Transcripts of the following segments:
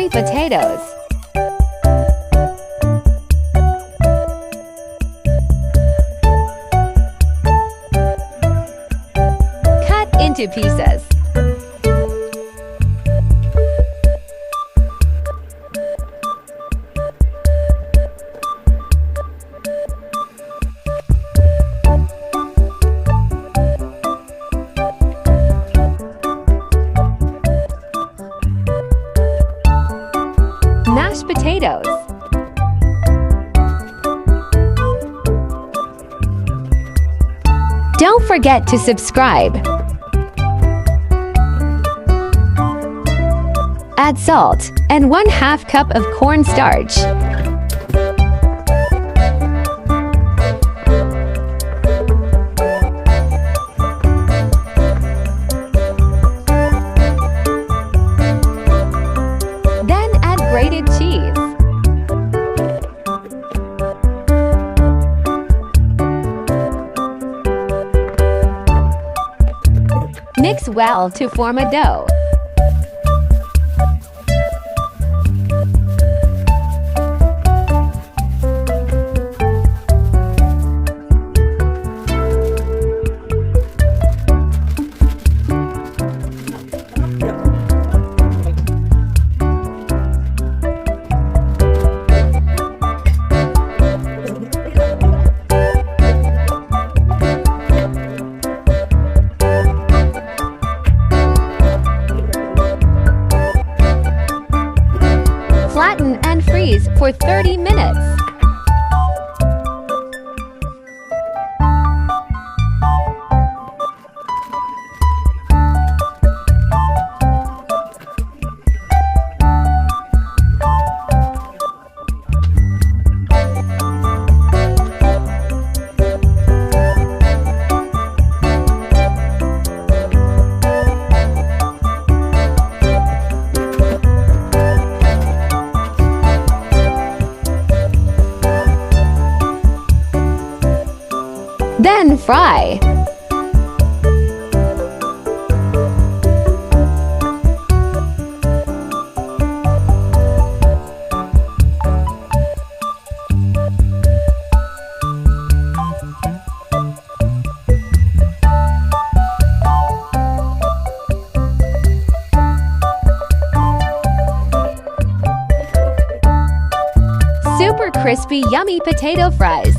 yummy potatoes. Cut into pieces. Mashed potatoes. Don't forget to subscribe. Add salt and 1/2 cup of cornstarch. Then add grated cheese. Mix well to form a dough. Flatten and freeze for 30 minutes. Then fry. Super crispy, yummy potato fries.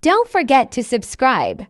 Don't forget to subscribe.